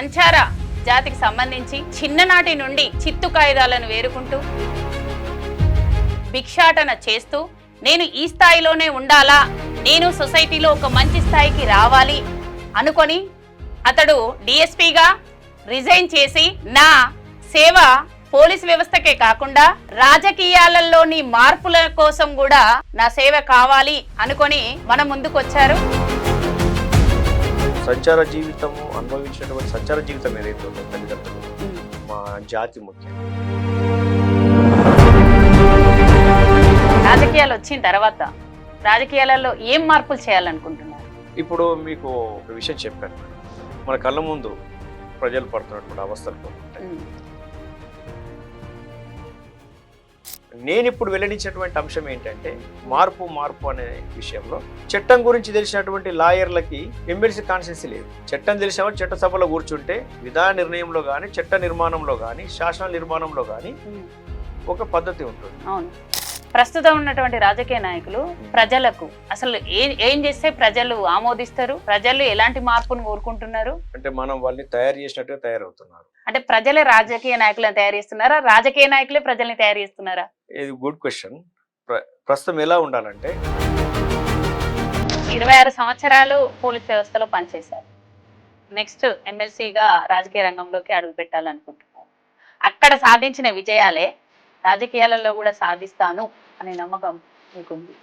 సంచార జాతికి సంబంధించి చిన్ననాటి నుండి చిత్తు కాగితాలను వేరుకుంటూ భిక్షాటన చేస్తూ నేను ఈ స్థాయిలోనే ఉండాలా, నేను సొసైటీలో ఒక మంచి స్థాయికి రావాలి అనుకొని అతడు డిఎస్పీగా రిజైన్ చేసి నా సేవ పోలీస్ వ్యవస్థకే కాకుండా రాజకీయాలలోని మార్పుల కోసం కూడా నా సేవ కావాలి అనుకొని మన ముందుకు వచ్చారు. సంచార జీవితము అనుభవించినటువంటి సంచార జీవితం ఏదైతే ఉందో తల్లిదండ్రులు మా జాతి ముఖ్యం. రాజకీయాలు వచ్చిన తర్వాత రాజకీయాలలో ఏం మార్పులు చేయాలనుకుంటున్నారు? ఇప్పుడు మీకు ఒక విషయం చెప్పాను, మన కళ్ళ ముందు ప్రజలు పడుతున్నటువంటి అవస్థలు ఉంటాయి. నేను ఇప్పుడు వెల్లడించినటువంటి అంశం ఏంటంటే మార్పు అనే విషయంలో చట్టం గురించి తెలిసినటువంటి లాయర్లకి ఎమ్మెల్సీ కాన్స్టిట్యూన్సీ లేదు. చట్టం తెలిసిన వాళ్ళు చట్టసభలో కూర్చుంటే విధాన నిర్ణయంలో కానీ చట్ట నిర్మాణంలో కానీ శాసన నిర్మాణంలో కానీ ఒక పద్ధతి ఉంటుంది. అవును, ప్రస్తుతం ఉన్నటువంటి రాజకీయ నాయకులు ప్రజలకు అసలు ఏం చేస్తే ప్రజలు ఆమోదిస్తారు, ప్రజలు ఎలాంటి మార్పును కోరుకుంటున్నారు? అంటే మనం వాళ్ళని తయారు చేసినట్టుగా తయారవుతున్నారు. అంటే ప్రజలే రాజకీయ నాయకులను తయారు చేస్తున్నారా, రాజకీయ నాయకులే ప్రజల్ని తయారు చేస్తున్నారా? ఇది గుడ్ క్వశ్చన్. ప్రస్తుతం ఎలా ఉండాలంటే 26 సంవత్సరాలు పోలీస్ వ్యవస్థలో పనిచేశారు. నెక్స్ట్ ఎమ్మెల్సీగా రాజకీయ రంగంలోకి అడుగు పెట్టాలనుకుంటున్నారు. అక్కడ సాధించిన విజయాలే రాజకీయాలలో కూడా సాధిస్తాను అనే నమ్మకం మీకుంది?